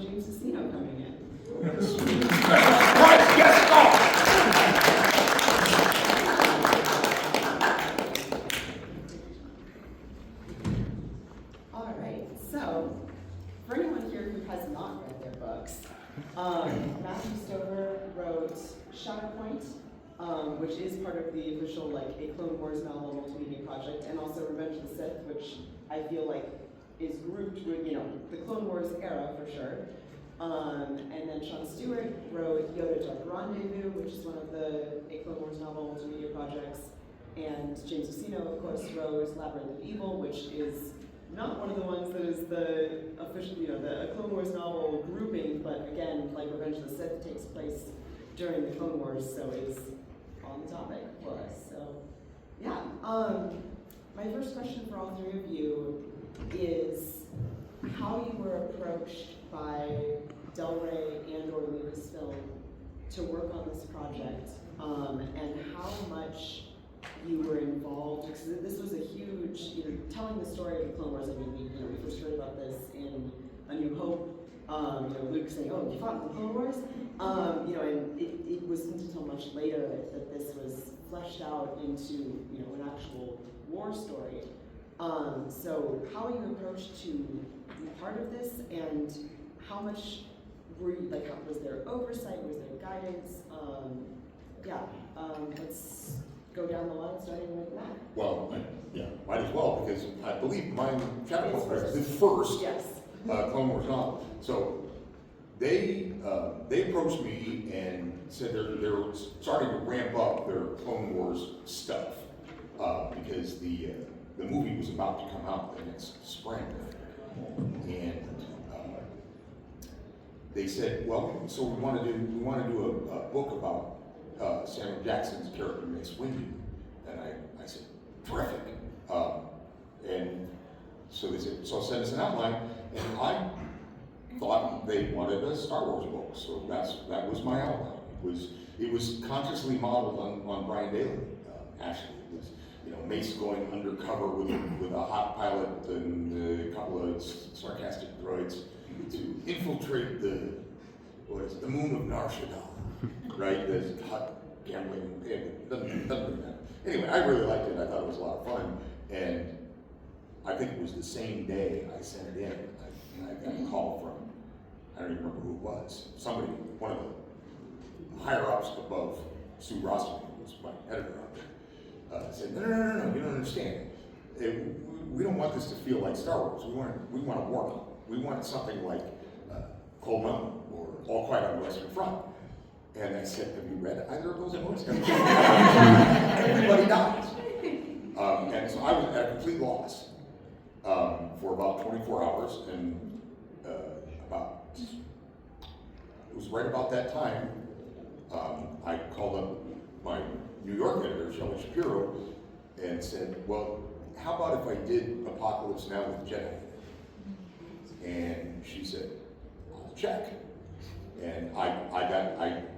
James Luceno coming in. Right, yes, All right, so for anyone here who has not read their books, Matthew Stover wrote Shatterpoint, which is part of the official A Clone Wars novel multimedia project, and also Revenge of the Sith, which I feel like is grouped with, the Clone Wars era for sure. And then Sean Stewart wrote Yoda Dark Rendezvous, which is one of the A Clone Wars novel multimedia projects. And James Luceno, of course, wrote Labyrinth of Evil, which is not one of the ones that is the official, the Clone Wars novel grouping, but again, like Revenge of the Sith takes place during the Clone Wars, so it's on the topic for us. So, yeah. My first question for all three of you is how you were approached by Del Rey and or Lucasfilm to work on this project, and how much you were involved, because this was a huge, telling the story of the Clone Wars. I mean, we first heard about this in A New Hope. Luke saying, "Oh, you fought in the Clone Wars," and it wasn't until much later that this was fleshed out into, an actual war story. So how were you approached to be part of this, and how much were you, was there oversight, was there guidance? Let's go down the line, starting with Matt. Well, might as well, because I believe mine, Shatterpoint was the first Yes. Clone Wars novel. So they approached me and said they're starting to ramp up their Clone Wars stuff because the movie was about to come out the next spring, and they said, well, so we want to do a book about Samuel Jackson's character Mace Windu, and I said, terrific. And so they said, so send us an outline, and I thought they wanted a Star Wars book, so that was my outline. It was consciously modeled on Brian Daley. Actually, it was Mace going undercover with a hot pilot and a couple of sarcastic droids to infiltrate the moon of Nar Shaddaa, right? The hot gambling, it doesn't matter. Anyway, I really liked it. I thought it was a lot of fun, and I think it was the same day I sent it in. I got a call from, I don't even remember who it was, somebody, one of the higher ups above Sue Rossman, who was my editor out there, said, no, you don't understand. We don't want this to feel like Star Wars. We want to warm up. We want something like Cold Mountain or All Quiet on the Western Front. And I said, have you read either of those books? Everybody dies. And so I was at a complete loss for about 24 hours, and it was right about that time I called up my New York editor, Shelley Shapiro, and said, well, how about if I did Apocalypse Now with Jedi? And she said, I'll check. And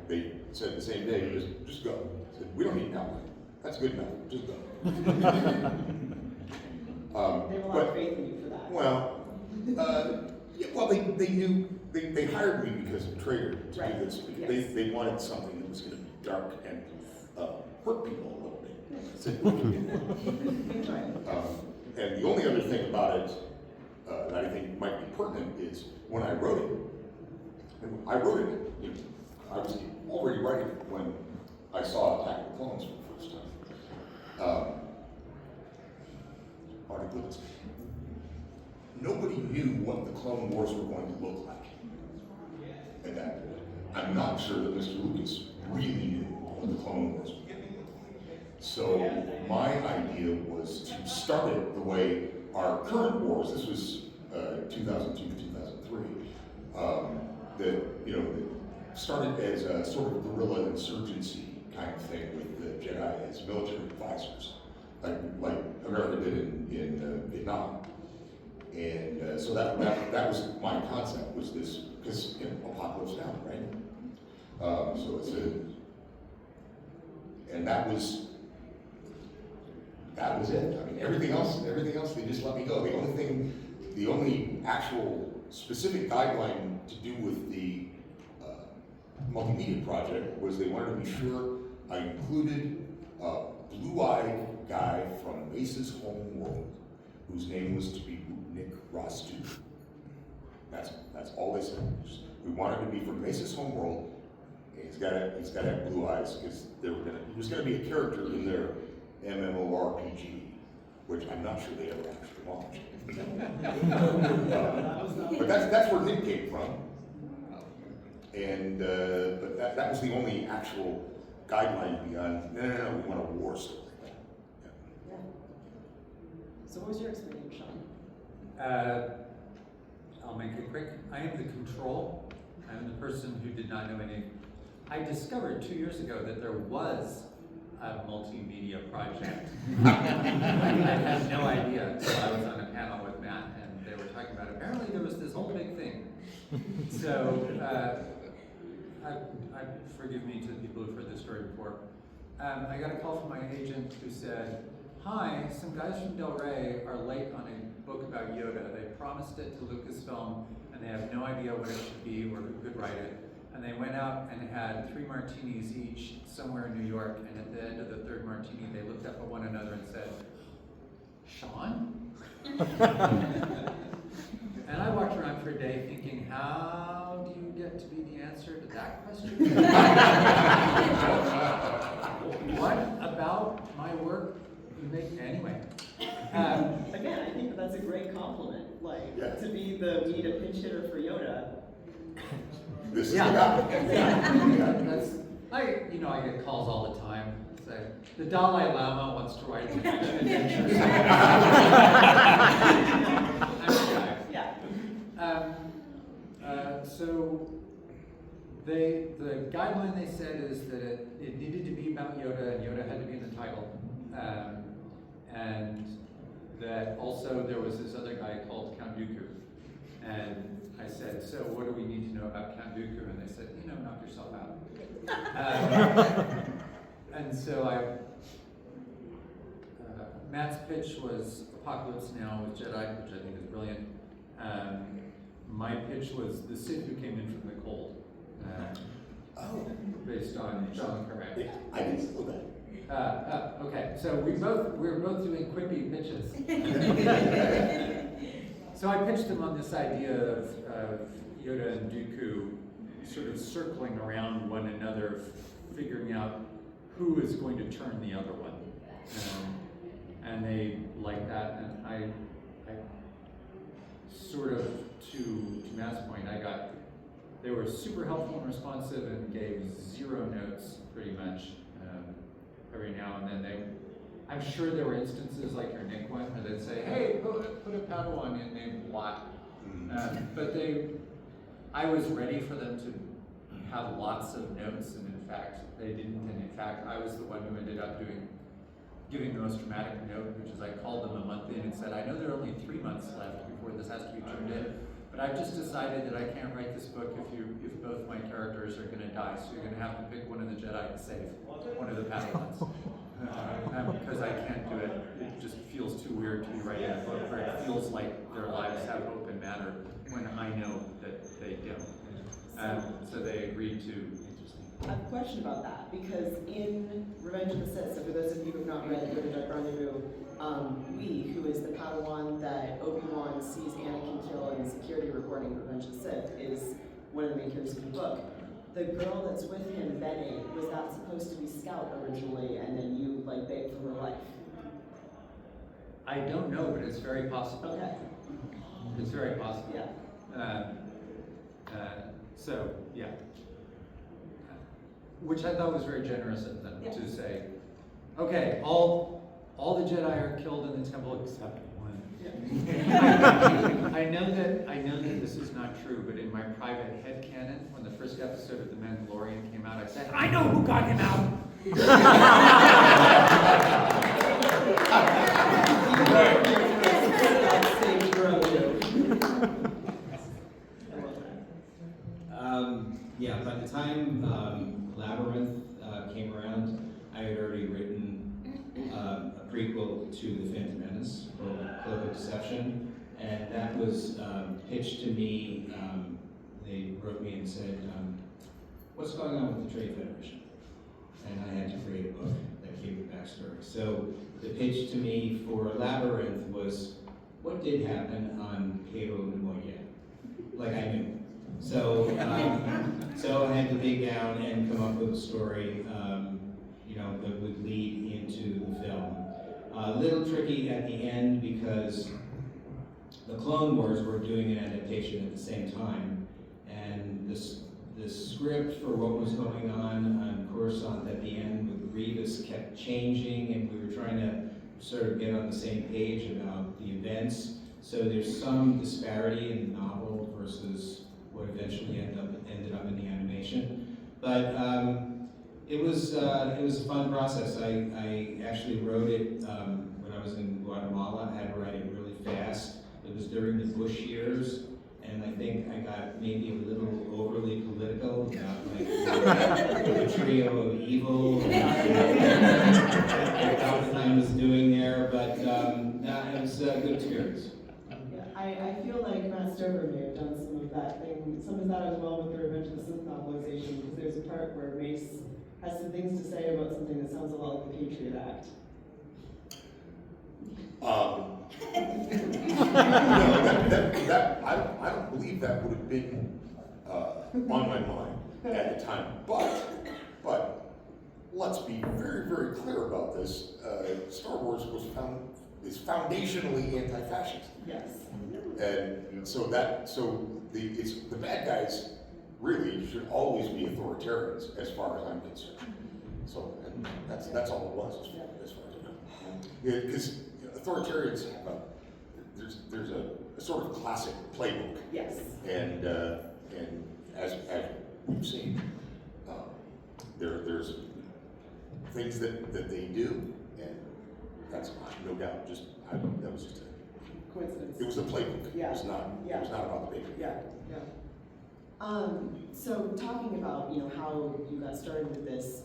they said the same day, just go. I said, we don't need an outline. That's good enough, just go. They have a lot of faith in you for that. Well, they knew, they hired me because of Trader to do this. Yes. They wanted something that was going to be dark and hurt people a little bit. And the only other thing about it that I think might be pertinent is when I wrote it, I was already writing it when I saw Attack of the Clones for the first time. How do I put this? Nobody knew what the Clone Wars were going to look like at that point. I'm not sure that Mr. Lucas really knew what the Clone Wars were going to look like. So my idea was to start it the way our current wars, this was 2002 to 2003, that started as a sort of guerrilla insurgency kind of thing with the Jedi as military advisors, like America did in Vietnam. And so that was my concept, was this, because Apocalypse Now, right? So it's and that was it. I mean, everything else, they just let me go. The only actual specific guideline to do with the multimedia project was they wanted to be sure I included a blue-eyed guy from Mace's home world, whose name was to be Nick Rostu. That's all they said. We wanted to be from Mace's home world. And he's got to have blue eyes because he was gonna be a character in their MMORPG, which I'm not sure they ever actually launched. But that's where Nick came from. And but that was the only actual guideline beyond. No, we want a war story. Yeah. So what was your experience, Sean? I'll make it quick. I am the control. I'm the person who did not know any. I discovered 2 years ago that there was a multimedia project. I had no idea until I was on a panel with Matt and they were talking about apparently there was this whole big thing. So, forgive me to the people who've heard this story before. I got a call from my agent who said, "Hi, some guys from Del Rey are late on a book about Yoda. They promised it to Lucasfilm and they have no idea what it should be or who could write it. And they went out and had 3 martinis each somewhere in New York, and at the end of the 3rd martini, they looked up at one another and said, Sean?" And I walked around for a day thinking, how do you get to be the answer to that question? What about my work you make anyway? Again, I think that's a great compliment. To be we need a pinch hitter for Yoda. This is Yeah. the guy. I get calls all the time. Say, the Dalai Lama wants to write an adventure. I'm the guy. Yeah. So the guideline they said is that it needed to be about Yoda, and Yoda had to be in the title, and that also there was this other guy called Count Dooku, and I said, so what do we need to know about Count Dooku? And they said, knock yourself out. And so Matt's pitch was Apocalypse Now with Jedi, which I think is brilliant. My pitch was The Sith Who Came In From the Cold, based on John Carmack. Yeah, I didn't know that. Okay, so we were both doing quippy pitches. So I pitched them on this idea of Yoda and Dooku sort of circling around one another, figuring out who is going to turn the other one. And they liked that, and I sort of, to Matt's point, they were super helpful and responsive and gave 0 notes pretty much every now and then. I'm sure there were instances like your Nick one where they'd say, hey, put a Padawan in named Watt. But I was ready for them to have lots of notes, and in fact, they didn't. And in fact, I was the one who ended up giving the most dramatic note, which is I called them a month in and said, I know there are only 3 months left before this has to be turned in, but I've just decided that I can't write this book if both my characters are going to die, so you're going to have to pick one of the Jedi to save, one of the Padawans. Because I can't do it. It just feels too weird to be writing a book where it feels like their lives have hope and matter when I know that they don't. So they agreed to. I have a question about that, because in Revenge of the Sith, so for those of you who have not read Yoda Rendezvous, Lee, who is the Padawan that Obi-Wan sees Anakin kill in the security recording of Revenge of the Sith, is one of the main characters of the book. The girl that's with him, Bene, was that supposed to be Scout originally, and then you begged for her life? I don't know, but it's very possible. Okay. It's very possible. Yeah. So yeah, which I thought was very generous of them to say, okay, all the Jedi are killed in the temple except one. Yeah. I know that this is not true, but in my private headcanon, when the first episode of The Mandalorian came out, I said, I know who got him out! Yeah, by the time Labyrinth came around, I had already written a prequel to The Phantom Menace, or Cloak of Deception, and that was pitched to me. They wrote me and said, what's going on with the Trade Federation? And I had to create a book that gave the backstory. So the pitch to me for Labyrinth was, what did happen on Cabo de Moya? Like I knew. So, so I had to dig down and come up with a story, that would lead into the film. A little tricky at the end because the Clone Wars were doing an adaptation at the same time, and the script for what was going on Coruscant at the end with Grievous kept changing, and we were trying to sort of get on the same page about the events. So there's some disparity in the novel versus what eventually ended up in the animation. But it was a fun process. I actually wrote it when I was in Guatemala. I had to write it really fast. It was during the Bush years, and I think I got maybe a little overly political about the trio of evil that Palpatine was doing there. But it was a good experience. I feel like Matt Stover may have done some of that as well with the Revenge of the Sith novelization, because there's a part where Mace has some things to say about something that sounds a lot like the Patriot Act. I don't believe that would have been on my mind at the time. But let's be very, very clear about this. Star Wars is foundationally anti-fascist. Yes. And so the bad guys really should always be authoritarians, as far as I'm concerned. So and that's all it was, as far as I know. Because authoritarians have there's a sort of classic playbook. Yes. And as we've seen, there's things that they do, and that's no doubt that was just Coincidence. it was a playbook. Yeah. It was not about the paper. Yeah. So talking about how you got started with this,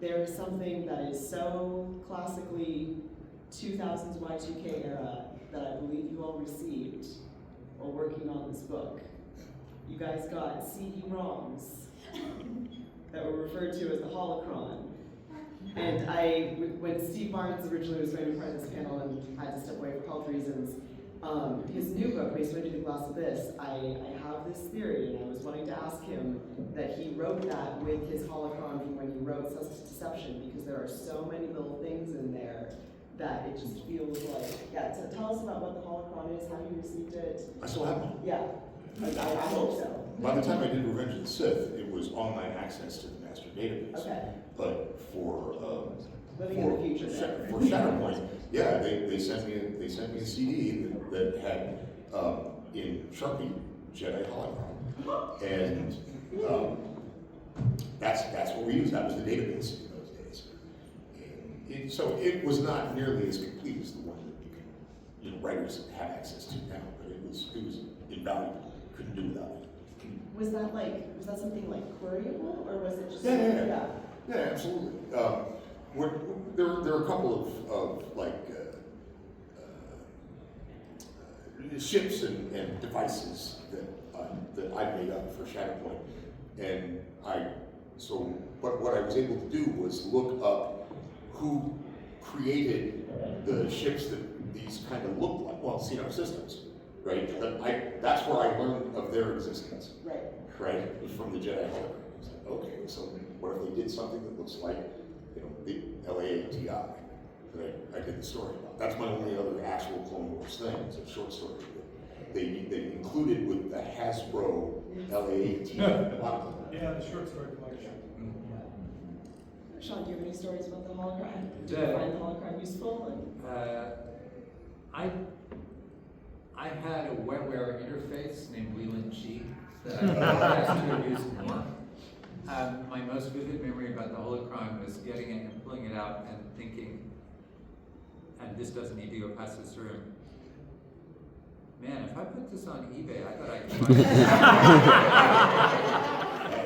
there is something that is so classically 2000s Y2K era that I believe you all received while working on this book. You guys got CD-ROMs that were referred to as the holocron. And when Steve Barnes originally was going to be part of this panel and had to step away for health reasons, his new book, Mace Windu: The Glass Abyss, I have this theory, and I was wanting to ask him that he wrote that with his holocron from when he wrote Suspect Deception, because there are so many little things in there that it just feels like, so tell us about what the holocron is, how you received it. I still have one. Yeah, I hope so. By the time I did Revenge of the Sith, it was online access to the master database. Okay. But for Living in the future. for Shatterpoint, yeah, they sent me a CD that had in Sharpie Jedi hologram, and that's what we used. That was the database in those days. And so it was not nearly as complete as the one that writers have access to now, but it was invaluable. Couldn't do without it. Was that something like queryable, or was it just? Yeah, absolutely. There are a couple of ships and devices that I made up for Shatterpoint, and what I was able to do was look up who created the ships that these kind of look like. Well, systems, right? That's where I learned of their existence. Right? It was from the Jedi hologram. I was like, okay, so what if they did something that looks like, the LAATI that I did the story about? That's my only other actual Clone Wars thing. It's a short story. They included with the Hasbro LAATI. Yeah, the short story collection. Sean, do you have any stories about the hologram? Did you find the hologram useful? I had a wetware interface named Leland G that I asked to use more. My most vivid memory about the holocron was getting it and pulling it out and thinking, and this doesn't need to go past this room, man, if I put this on eBay, I thought I could buy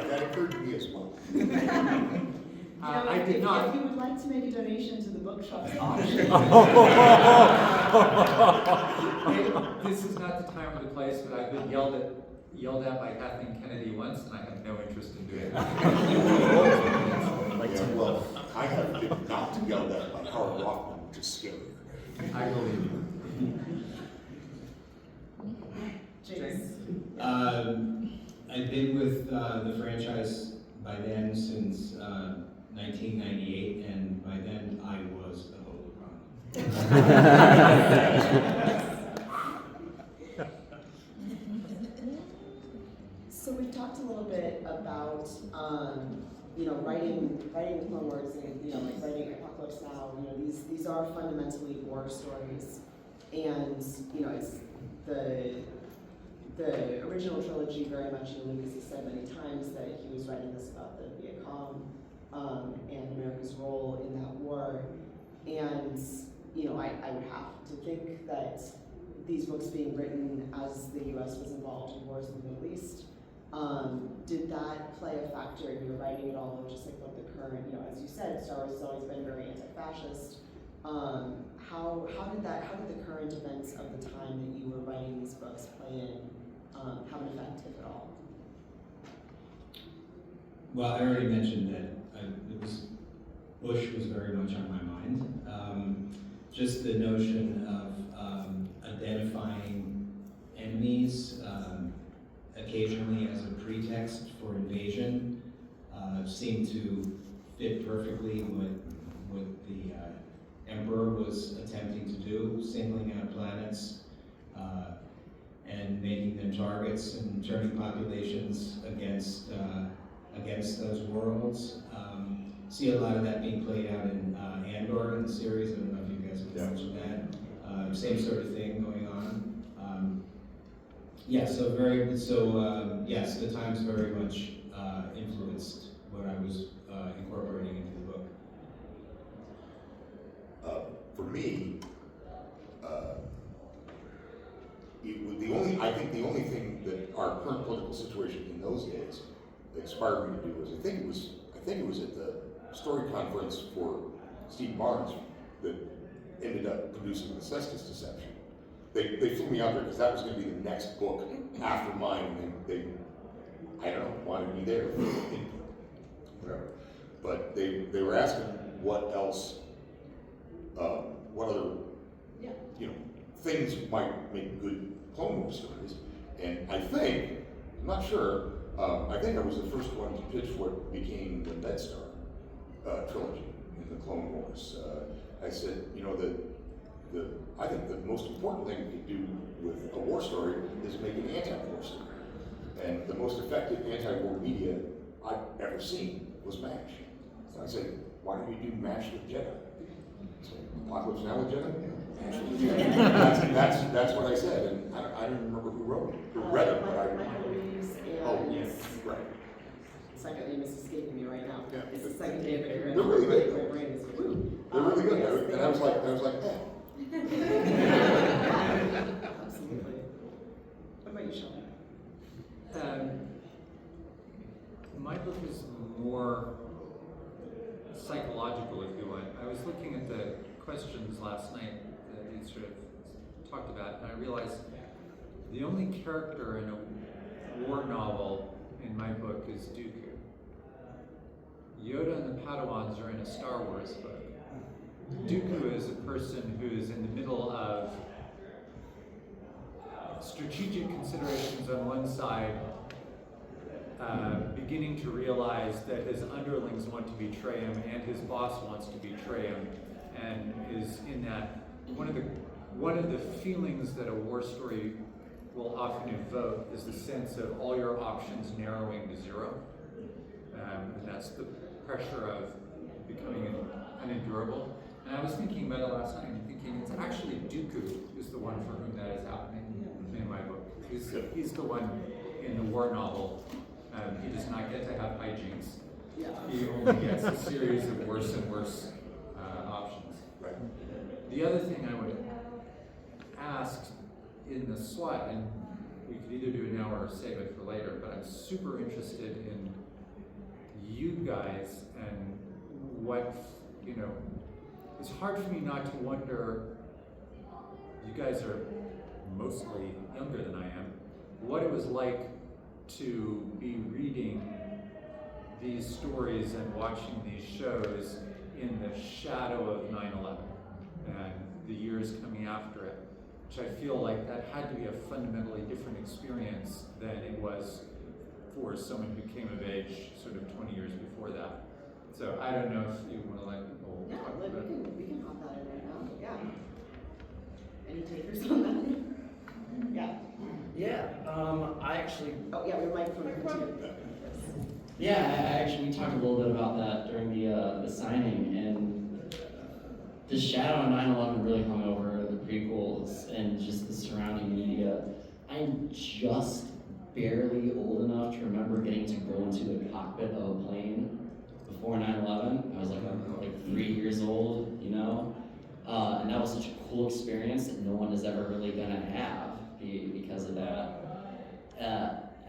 it. That occurred to me as well. I did not. If you would like to make a donation to the bookshop's auction. This is not the time or the place, but I've been yelled at by Kathleen Kennedy once, and I have no interest in doing it. Yeah, well, I have been not yelled at by Howard Rothman, which is scary. I believe you. James? I've been with the franchise by then since 1998, and by then I was the holocron. So we've talked a little bit about, writing the Clone Wars and, like writing Apocalypse Now. These are fundamentally war stories, and it's the original trilogy very much. Lucas has said many times that he was writing this about the Viet Cong and America's role in that war, and I would have to think that these books being written as the U.S. was involved in wars in the Middle East. Did that play a factor in your writing at all, just like what the current, as you said, Star Wars has always been very anti-fascist. How did the current events of the time that you were writing these books play in, have an effect, if at all? Well, I already mentioned that Bush was very much on my mind. Just the notion of identifying enemies, occasionally as a pretext for invasion, seemed to fit perfectly what the Emperor was attempting to do, singling out planets and making them targets and turning populations against those worlds. See a lot of that being played out in Andor in the series. I don't know if you guys have watched that. Same sort of thing going on. Yes, the Times very much influenced what I was incorporating into the book. For me, I think the only thing that our current political situation in those days inspired me to do was I think it was at the story conference for Steve Barnes that ended up producing the Cestus Deception. They flew me out there because that was going to be the next book after mine, and they I don't know, wanted me there for input, whatever. But they were asking what else, what other things might make good Clone Wars stories, and I think, I'm not sure, I think I was the first one to pitch what became the Death Star trilogy in the Clone Wars. I said, I think the most important thing to do with a war story is make an anti-war story. And the most effective anti-war media I've ever seen was MASH. So I said, why don't we do MASH with Jedi? So, Apocalypse Now with Jedi? MASH with Jedi. That's what I said, and I don't remember who wrote it, who read it, but I Michael Reeves and... Oh, yes, right. Second name is escaping me right now. Yeah. It's the second day of it. They're really good, My though. brain is, woo. They're really good, Yes, and I was like, eh. Absolutely. What about you, Sheldon? My book is more psychological, if you want. I was looking at the questions last night that you sort of talked about, and I realized the only character in a war novel in my book is Dooku. Yoda and the Padawans are in a Star Wars book. Dooku is a person who is in the middle of strategic considerations on one side, beginning to realize that his underlings want to betray him and his boss wants to betray him, and is in that one of the feelings that a war story will often evoke is the sense of all your options narrowing to zero, and that's the pressure of becoming unendurable. And I was thinking about it last night and thinking it's actually Dooku is the one for whom that is happening in my book. He's the one in the war novel. He does not get to have hijinks. Yeah. He only gets a series of worse and worse options. Right. The other thing I would ask in the SWAT, and we could either do it now or save it for later, but I'm super interested in you guys and what, it's hard for me not to wonder, you guys are mostly younger than I am, what it was like to be reading these stories and watching these shows in the shadow of 9/11 and the years coming after it, which I feel like that had to be a fundamentally different experience than it was for someone who came of age sort of 20 years before that. So I don't know if you want to let people Yeah, talk like about it. we can hop that in right now. Yeah. Any takers on that? Yeah. Yeah, I actually, Oh yeah, we have a microphone here too. we talked a little bit about that during the signing, and the shadow of 9/11 really hung over the prequels and just the surrounding media. I'm just barely old enough to remember getting to go into the cockpit of a plane before 9/11. I was like 3 years old, you know? And that was such a cool experience that no one is ever really gonna have because of that.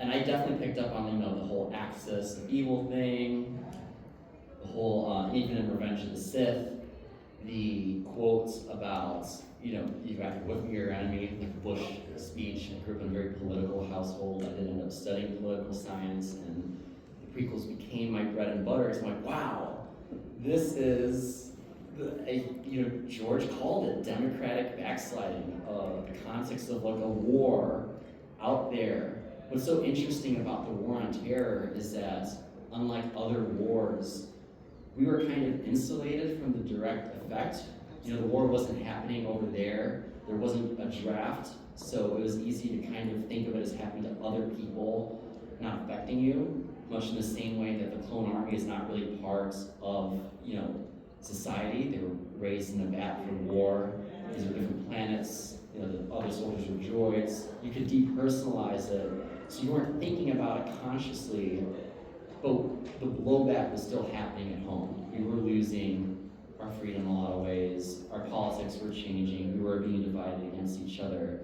And I definitely picked up on, the whole axis of evil thing, the whole, even in Revenge of the Sith, the quotes about, you have to whip your enemy, like the Bush speech. I grew up in a very political household. I did end up studying political science, and the prequels became my bread and butter. So I'm like, wow, this is, George called it democratic backsliding, the context of like a war out there. What's so interesting about the War on Terror is that, unlike other wars, we were kind of insulated from the direct effect. The war wasn't happening over there. There wasn't a draft, so it was easy to kind of think of it as happening to other people, not affecting you, much in the same way that the clone army is not really part of, society. They were raised in a vat for war. These are different planets. The other soldiers were droids. You could depersonalize it, so you weren't thinking about it consciously, but the blowback was still happening at home. We were losing our freedom in a lot of ways. Our politics were changing. We were being divided against each other.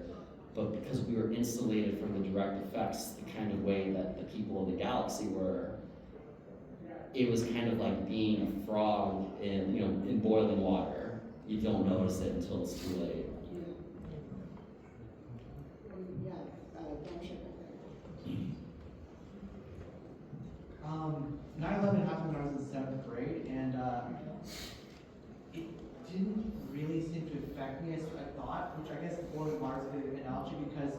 But because we were insulated from the direct effects, the kind of way that the people of the galaxy were, it was kind of like being a frog in boiling water. You don't notice it until it's too late. Yeah, don't shake it. 9/11 happened when I was in 7th grade, and it didn't really seem to affect me as I thought, which I guess boiling water is a good analogy because,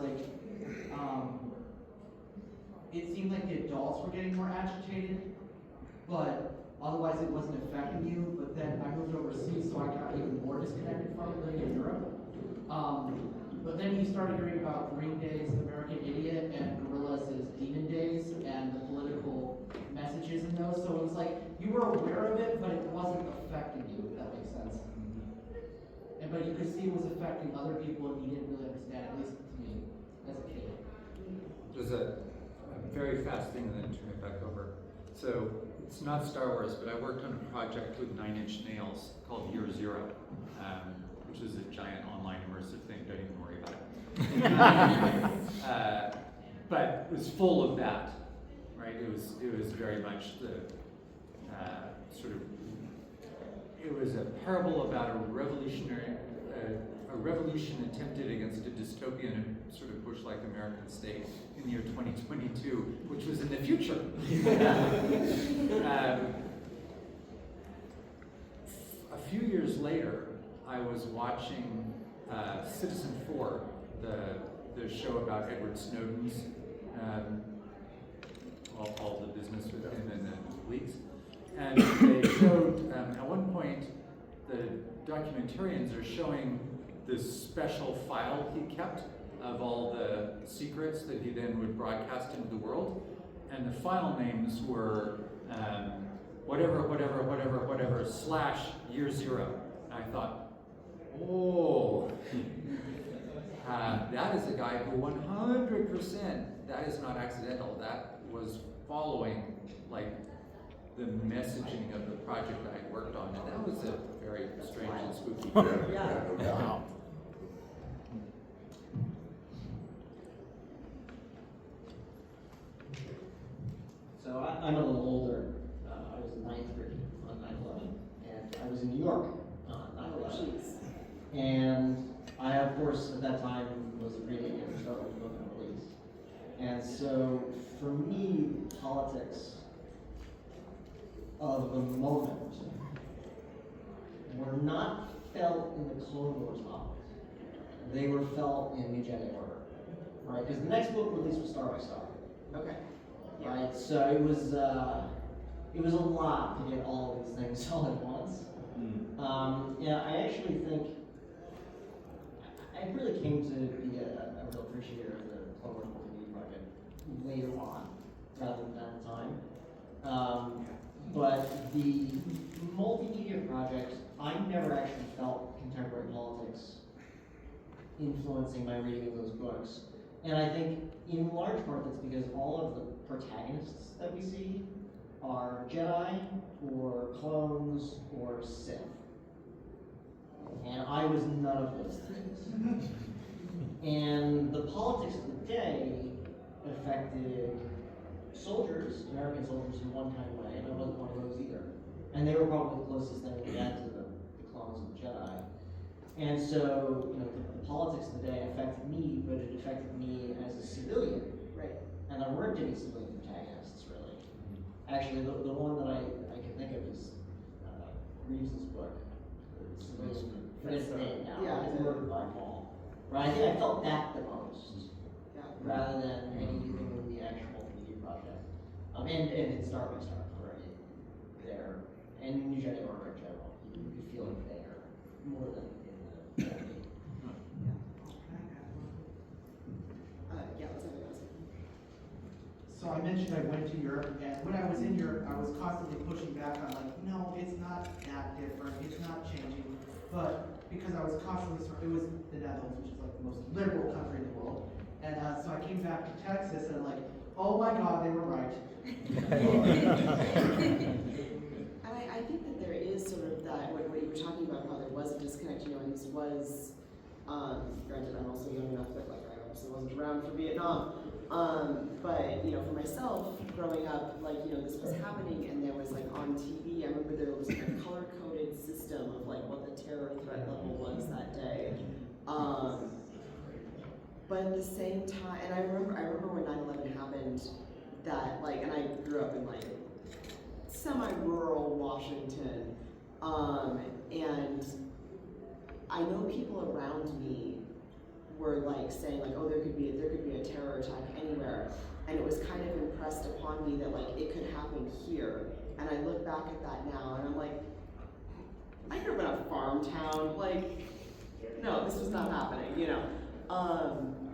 it seemed like the adults were getting more agitated, but otherwise it wasn't affecting you. But then I moved overseas, so I got even more disconnected from it living in Europe. But then you started hearing about Green Day's American Idiot and Gorillaz' Demon Days and the political messages in those. So it was like you were aware of it, but it wasn't affecting you, if that makes sense. But you could see it was affecting other people, and you didn't really understand, at least to me, as a kid. There's a very fast thing and then turn it back over. So it's not Star Wars, but I worked on a project with 9 Inch Nails called Year Zero, which is a giant online immersive thing. Don't even worry about it. But it was full of that, right? It was very much the it was a parable about a revolution attempted against a dystopian and sort of Bush-like American state in the year 2022, which was in the future. A few years later, I was watching Citizen 4, the show about Edward Snowden's all the business with him and the leaks. And they showed, at one point, the documentarians are showing this special file he kept of all the secrets that he then would broadcast into the world. And the file names were whatever / year zero. And I thought, oh, that is a guy who 100%, that is not accidental. That was following, like, the messaging of the project that I worked on, and that was a very strange and spooky. Yeah. Wow. So I'm a little older. I was in 9th grade on 9/11, and I was in New York on 9/11. And I, of course, at that time was reading and start with the book on release. And so, for me, politics of the moment were not felt in the Clone Wars novels. They were felt in New Jedi Order, right? Because the next book released was Star by Star. Okay. Right, so it was a lot to get all of these things all at once. Yeah, I actually think I really came to be a real appreciator of the Clone Wars Multimedia Project later on, rather than at the time. But the multimedia project, I never actually felt contemporary politics influencing my reading of those books. And I think in large part that's because all of the protagonists that we see are Jedi or clones or Sith. And I was none of those things. And the politics of the day affected soldiers, American soldiers, in one kind of way, and I wasn't one of those either. And they were probably the closest thing we had to the clones of the Jedi. And so, you know, the politics of the day affected me, but it affected me as a civilian. Right. And there weren't any civilian protagonists, really. Actually, the one that I can think of is Reeves's book. The civilian, forget his name now. Yeah. It's Murdered by Paul. Right? I think I felt that the most, Yeah. rather than anything in the actual media project. And in Star by Star, right? There, and New Jedi Order in general, you feel it there more than in the movie. Yeah, let's have it. So I mentioned I went to Europe, and when I was in Europe, I was constantly pushing back on like, no, it's not that different, it's not changing. But because I was constantly, it was the Netherlands, which is like the most liberal country in the world. And so I came back to Texas, and I'm like, oh my God, they were right. And I think that there is sort of that, what you were talking about, how there was a disconnect, you know, and this was, granted, I'm also young enough that, like, I obviously wasn't around for Vietnam, but, you know, for myself, growing up, like, you know, this was happening, and there was, like, on TV, I remember there was, like, a color-coded system of, like, what the terror threat level was that day. But at the same time, and I remember when 9/11 happened, that, like, and I grew up in, like, semi-rural Washington, and I know people around me were like saying like, oh, there could be a terror attack anywhere, and it was kind of impressed upon me that like it could happen here. And I look back at that now, and I'm like, I grew up in a farm town, like, no, this was not happening, you know.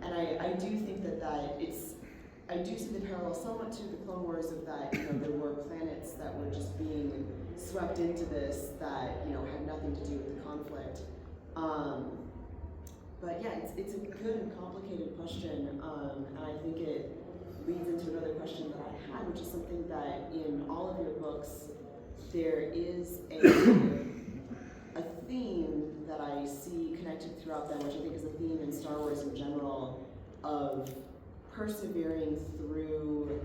And I do think that I do see the parallel somewhat to the Clone Wars of that, you know, there were planets that were just being swept into this that, you know, had nothing to do with the conflict. But yeah, it's a good and complicated question, and I think it leads into another question that I had, which is something that in all of your books, there is a theme that I see connected throughout them, which I think is a theme in Star Wars in general, of persevering through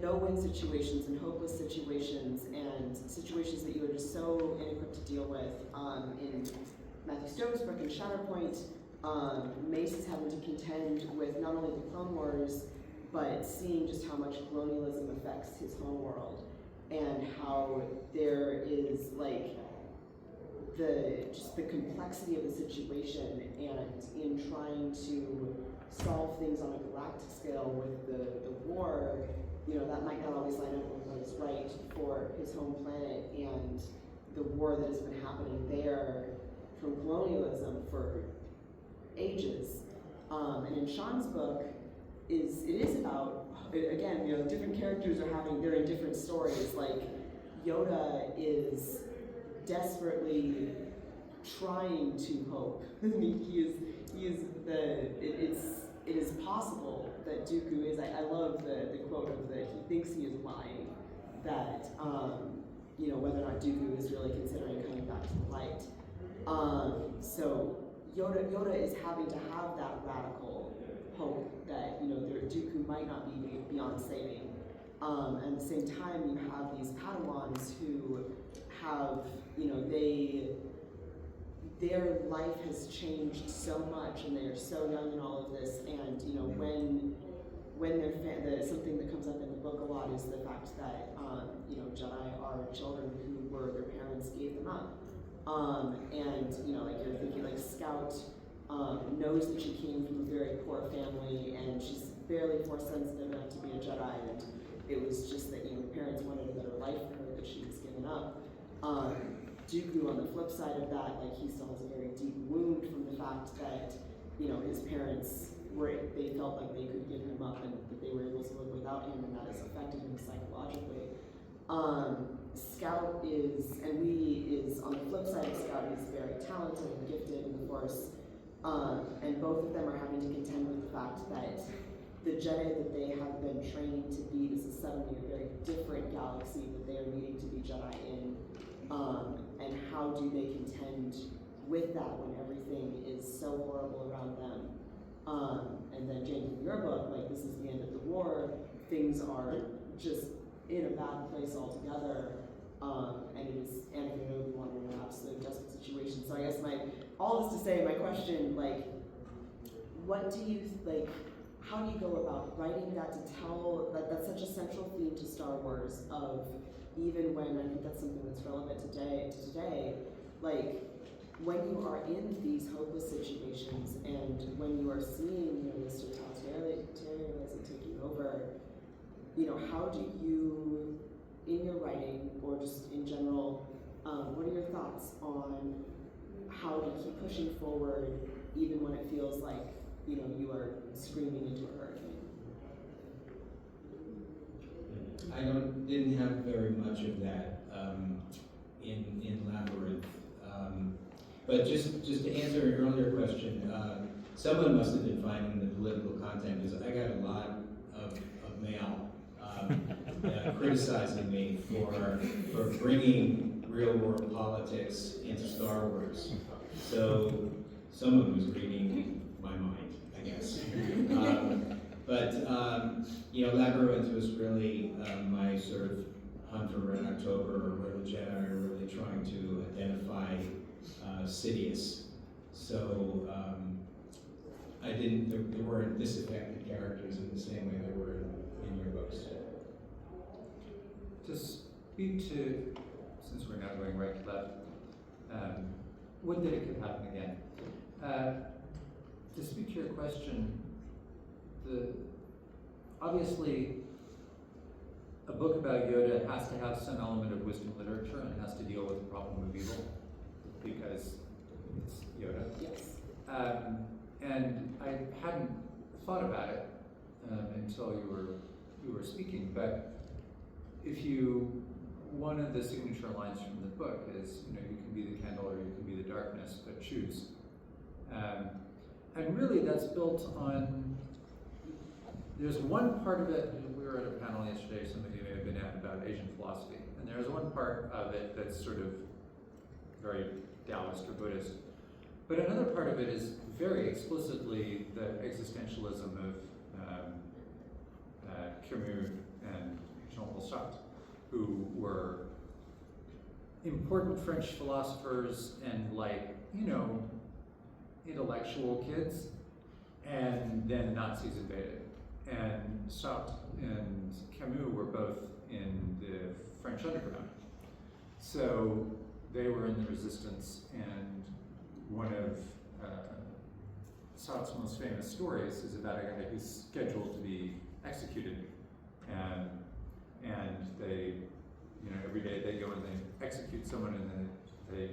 no-win situations and hopeless situations and situations that you are just so inequipped to deal with. In Matthew Stowe's book in Shatterpoint, Mace is having to contend with not only the Clone Wars, but seeing just how much colonialism affects his home world, and how there is like the complexity of the situation, and in trying to solve things on a galactic scale with the war, you know, that might not always line up with what is right for his home planet, and the war that has been happening there from colonialism for ages. And in Sean's book, it is about, again, you know, different characters they're in different stories. Like, Yoda is desperately trying to hope. I mean, it is possible that Dooku is, I love the quote of that he thinks he is lying, that, you know, whether or not Dooku is really considering coming back to the light. So Yoda is having to have that radical hope that, you know, Dooku might not be beyond saving. And at the same time, you have these Padawans who have, you know, their life has changed so much, and they're so young in all of this. And you know, when they're something that comes up in the book a lot is the fact that you know, Jedi are children who were their parents gave them up. And you know, like you're thinking like Scout knows that she came from a very poor family, and she's barely force sensitive enough to be a Jedi, and it was just that, you know, parents wanted a better life for her that she was given up. Dooku, on the flip side of that, like he still has a very deep wound from the fact that, you know, his parents they felt like they could give him up and that they were able to live without him, and that has affected him psychologically. Scout is, and Lee is, on the flip side of Scout, he's very talented and gifted in the Force, and both of them are having to contend with the fact that the Jedi that they have been training to be, this is suddenly a very different galaxy that they are needing to be Jedi in, and how do they contend with that when everything is so horrible around them. And then James, in your book, like this is the end of the war, things are just in a bad place altogether, and it is Anakin and Obi-Wan in an absolute desperate situation. So I guess all this to say, my question, like, what do you, like, how do you go about writing that to tell, that's such a central theme to Star Wars of, even when, I think that's something that's relevant today, like, when you are in these hopeless situations and when you are seeing, you know, this totalitarianism taking over, you know, how do you, in your writing or just in general, what are your thoughts on how to keep pushing forward even when it feels like, you know, you are screaming into a hurricane? I didn't have very much of that in Labyrinth. But just to answer an earlier question, someone must have been finding the political content, because I got a lot of mail criticizing me for bringing real world politics into Star Wars. So someone was reading my mind, I guess. You know, Labyrinth was really my sort of hunt for Red October, or where the Jedi are really trying to identify Sidious. So there weren't disaffected characters in the same way there were in your books. To speak to, since we're now going right to left, would that it could happen again? To speak to your question, obviously a book about Yoda has to have some element of wisdom literature and has to deal with the problem of evil, because it's Yoda. Yes. And I hadn't thought about it until you were speaking, but one of the signature lines from the book is, you know, you can be the candle or you can be the darkness, but choose. And really that's built on, there's one part of it, we were at a panel yesterday, some of you may have been at, about Asian philosophy, and there's one part of it that's sort of very Taoist or Buddhist. But another part of it is very explicitly the existentialism of Camus and Jean-Paul Sartre, who were important French philosophers and, like, you know, intellectual kids, and then Nazis invaded. And Sartre and Camus were both in the French underground. So they were in the resistance, and one of Sartre's most famous stories is about a guy who's scheduled to be executed, and they, you know, every day they go and they execute someone, and then they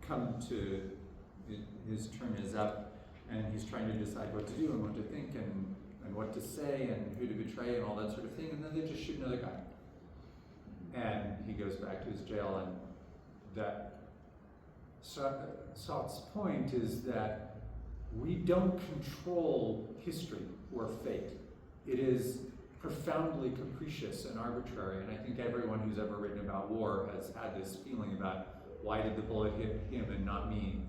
come to, his term is up, and he's trying to decide what to do and what to think and what to say and who to betray and all that sort of thing, and then they just shoot another guy. And he goes back to his jail, and that Sartre's point is that we don't control history or fate. It is profoundly capricious and arbitrary, and I think everyone who's ever written about war has had this feeling about, why did the bullet hit him and not me?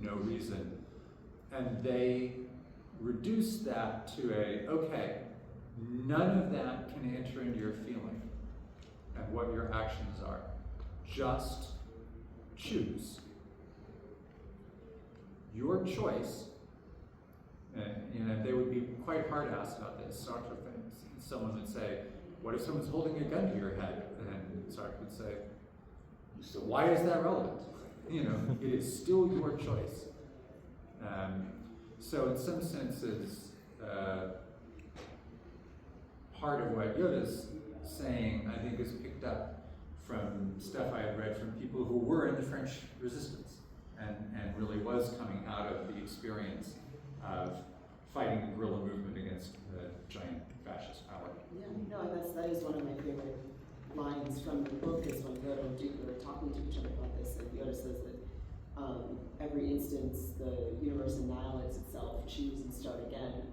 No reason. And they reduce that to okay, none of that can enter into your feeling and what your actions are. Just choose. your choice. And they would be quite hard-assed about this. Sartre of things. Someone would say, what if someone's holding a gun to your head? And Sartre would say, so why is that relevant? You know, it is still your choice. So in some senses, part of what Yoda's saying, I think, is picked up from stuff I had read from people who were in the French resistance and really was coming out of the experience of fighting the guerrilla movement against the giant fascist power. Yeah, no, that is one of my favorite lines from the book is when Yoda and Duke were talking to each other about this, and Yoda says that every instance the universe annihilates itself, choose and start again.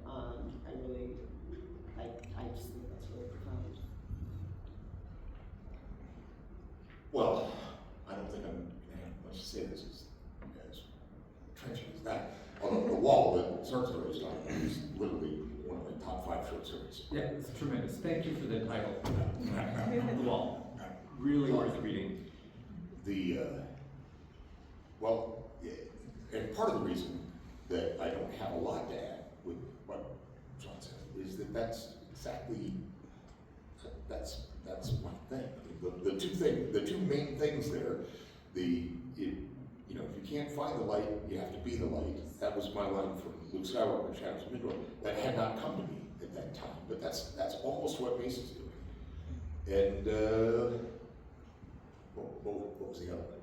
I just think that's really profound. Well, I don't think I'm going to have much to say this is as trenchant as that. Although the wall that short story is on is literally one of my top 5 short stories. Yeah, it's tremendous. Thank you for the title. The Wall. Really worth reading. Well, and part of the reason that I don't have a lot to add with what John said is that that's my thing. The two main things there, you know, if you can't find the light, you have to be the light. That was my line from Luke Skywalker in Shadows of Mordor. That had not come to me at that time, but that's almost what Mason's doing. And what was the other one?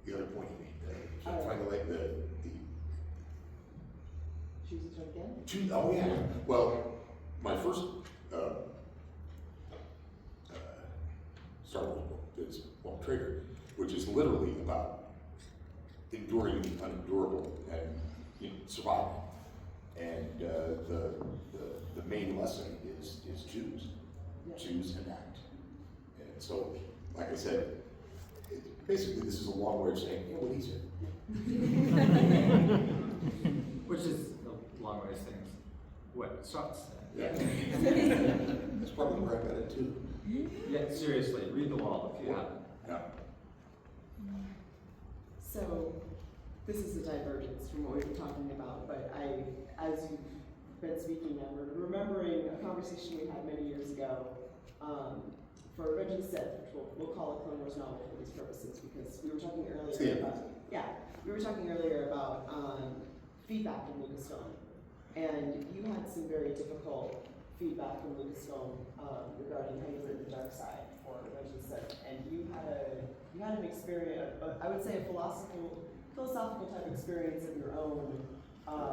The other point he made. You can't find the light. Choose and start again? Oh yeah. Well, my first Star Wars book is Traitor, which is literally about enduring the unendurable and surviving. And the main lesson is choose and act. And so, like I said, basically this is a long way of saying, yeah, well, he's it. Which is a long way of saying what Sartre said. Yeah. That's probably where I got it too. Yeah, seriously, read The Wall if you haven't. Yeah. So, this is a divergence from what we were talking about, but as you've been speaking, I'm remembering a conversation we had many years ago for Revenge of the Sith, which we'll call a Clone Wars novel for these purposes, because we were talking earlier about feedback from Lucasfilm, and you had some very difficult feedback from Lucasfilm regarding how you've written the dark side for Revenge of the Sith, and you had an experience, I would say a philosophical type experience of your own,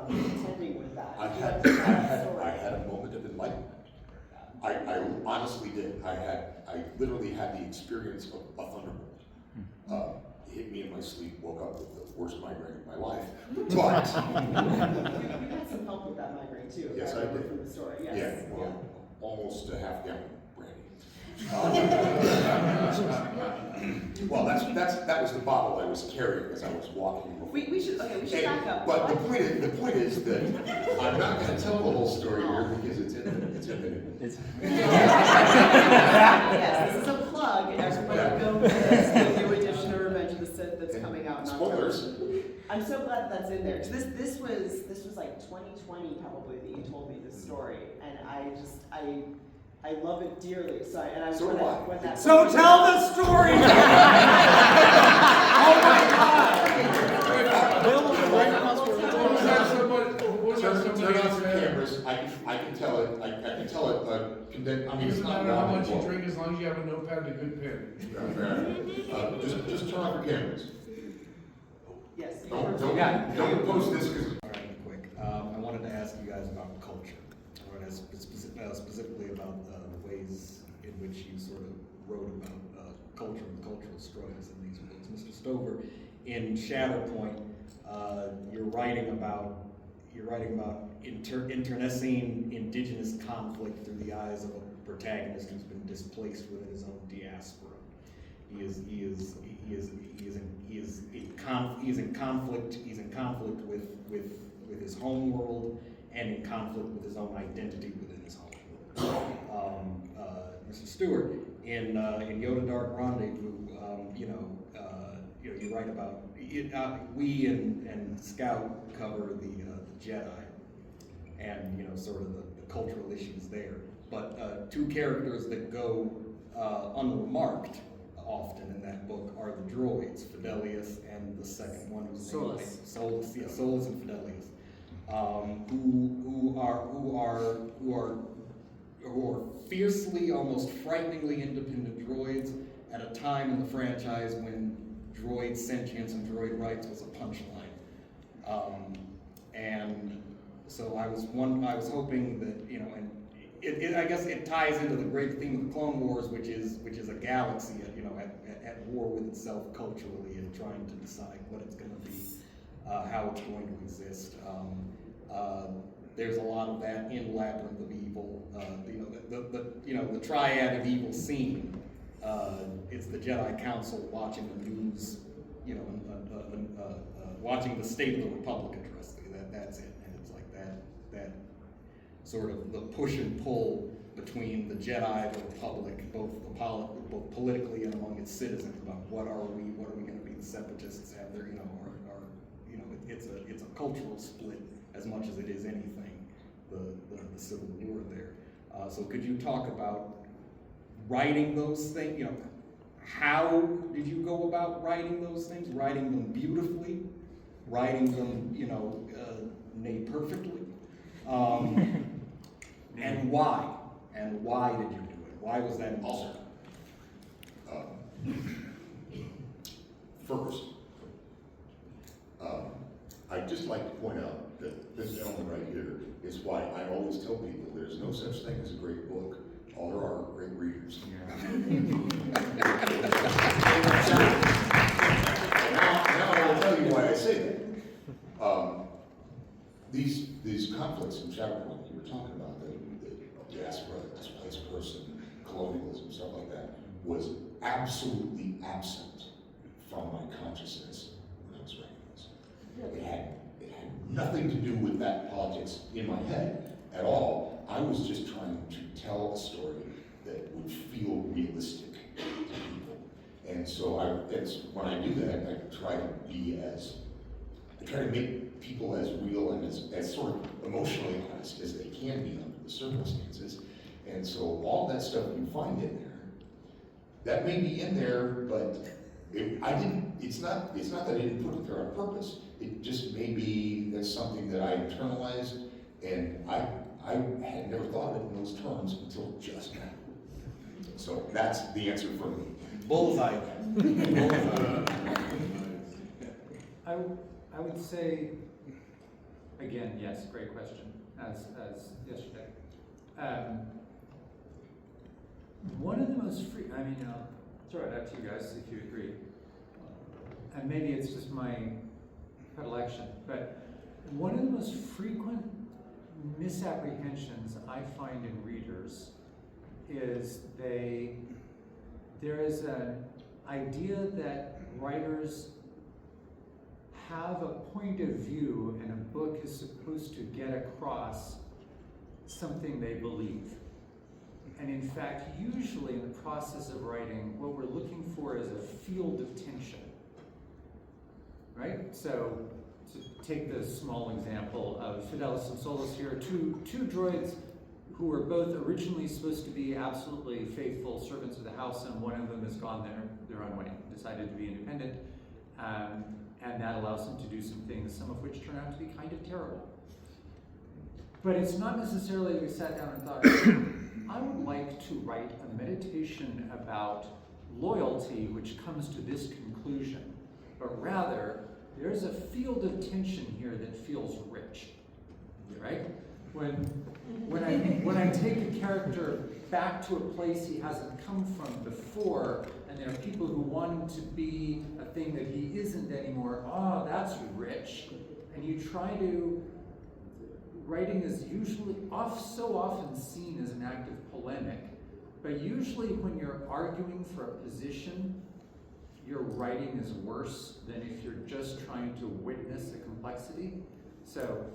contending with that. I had a moment of enlightenment. I honestly did. I literally had the experience of a thunderbolt. It hit me in my sleep, woke up with the worst migraine of my life. But you had some help with that migraine too. Yes, I did. From the story, yes. Yeah, well, almost a half gallon of brandy. Well, that was the bottle I was carrying as I was walking. We should back up. But the point is that I'm not going to tell the whole story here because it's in the Yes, this is a plug. Everybody go get the new edition of Revenge of the Sith that's coming out in October. Spoilers. I'm so glad that's in there, because this was like 2020 probably that you told me this story, and I love it dearly. So Tell the story! Oh my God! Turn on some cameras. I can tell it. I can tell it. I mean, it's not how long. much you drink as long as you have a notepad and a good pen. Just turn off your cameras. Yes. Don't post this because. All right, quick. I wanted to ask you guys about culture, or specifically about the ways in which you sort of wrote about culture and cultural struggles in these books. Mr. Stover, in Shatterpoint, you're writing about internecine indigenous conflict through the eyes of a protagonist who's been displaced within his own diaspora. He is in conflict with his home world and in conflict with his own identity within his home world. Mr. Stewart, in Yoda Dark Rendezvous, you know, you write about, we and Scout cover the Jedi, and, you know, sort of the cultural issues there. But two characters that go unremarked often in that book are the droids, Fidelius and the second one who's Solus. Solus, yeah, Solus and Fidelius, who are fiercely, almost frighteningly independent droids at a time in the franchise when droid sentience and droid rights was a punchline. And so I was hoping that, you know, and I guess it ties into the great theme of the Clone Wars, which is a galaxy, you know, at war with itself culturally and trying to decide what it's going to be, how it's going to exist. There's a lot of that in Labyrinth of Evil. You know, the triad of evil scene. It's the Jedi Council watching the news, you know, watching the State of the Republic address. That's it, and it's like that sort of the push and pull between the Jedi, the Republic, both politically and among its citizens about what are we going to be? The Separatists have their, you know, it's a cultural split as much as it is anything. The Civil War there. So could you talk about writing those things? You know, how did you go about writing those things? Writing them beautifully, writing them, you know, nay, perfectly. And why? And why did you do it? Why was that important? First, I'd just like to point out that this gentleman right here is why I always tell people there's no such thing as a great book. All there are great readers. Now I will tell you why I say that. These conflicts in Chatterpoint you were talking about, the diaspora, displaced person, colonialism, stuff like that, was absolutely absent from my consciousness when I was writing this. It had nothing to do with that politics in my head at all. I was just trying to tell a story that would feel realistic to people. And so when I do that, I try to make people as real and as sort of emotionally honest as they can be under the circumstances. And so all that stuff you find in there, that may be in there, but it's not that I didn't put it there on purpose. It just may be that's something that I internalized, and I had never thought of it in those terms until just now. So that's the answer for me. Bullseye. I would say, again, yes, great question, as yesterday. One of the most I'll throw it out to you guys if you agree. And maybe it's just my predilection, but one of the most frequent misapprehensions I find in readers is there is an idea that writers have a point of view and a book is supposed to get across something they believe. And in fact, usually in the process of writing, what we're looking for is a field of tension, right? So to take the small example of Fidelis and Solus here, two droids who were both originally supposed to be absolutely faithful servants of the house, and one of them has gone their own way, decided to be independent, and that allows them to do some things, some of which turn out to be kind of terrible. But it's not necessarily that we sat down and thought, I would like to write a meditation about loyalty which comes to this conclusion, but rather, there's a field of tension here that feels rich, right? When I take a character back to a place he hasn't come from before, and there are people who want him to be a thing that he isn't anymore, that's rich. And you try to, writing is usually so often seen as an act of polemic, but usually when you're arguing for a position, your writing is worse than if you're just trying to witness a complexity. So,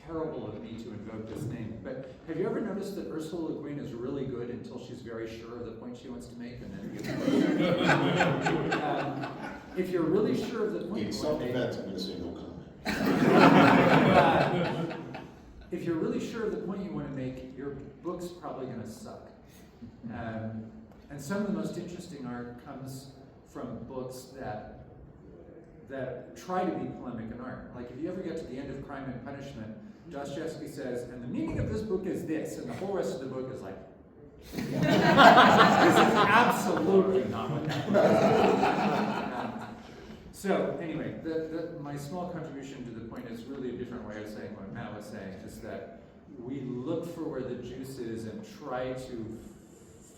terrible of me to invoke this name, but have you ever noticed that Ursula Le Guin is really good until she's very sure of the point she wants to make, and then If you're really sure of the point In you want to self-defense, I'm gonna say no comment. make, if you're really sure of the point you want to make, your book's probably going to suck. And some of the most interesting art comes from books that try to be polemic in art. Like if you ever get to the end of Crime and Punishment, Dostoevsky says, and the meaning of this book is this, and the whole rest of the book is like, this is absolutely not what that book is. So anyway, my small contribution to the point is really a different way of saying what Matt was saying, is that we look for where the juice is and try to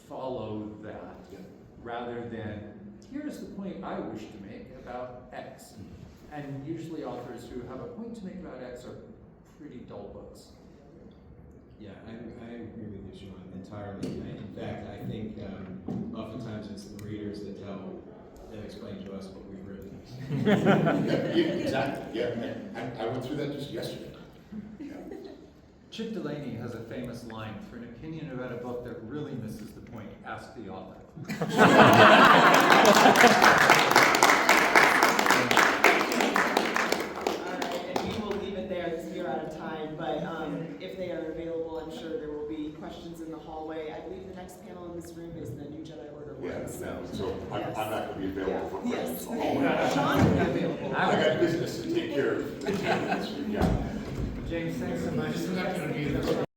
follow that, rather than, here's the point I wish to make about X. And usually authors who have a point to make about X are pretty dull books. Yeah, I agree with you, Sean, entirely. In fact, I think oftentimes it's the readers that explain to us what we've written. Yeah, exactly, yeah, I went through that just yesterday. Chip Delaney has a famous line: for an opinion about a book that really misses the point, ask the author. And we will leave it there because we are out of time, but if they are available, I'm sure there will be questions in the hallway. I believe the next panel in this room is the New Jedi Order Yeah, one. so I'm Yes. not gonna be available for questions. Yes. Sean will be available. I got business to take care of. Yeah. James, thanks so much. This is not gonna be the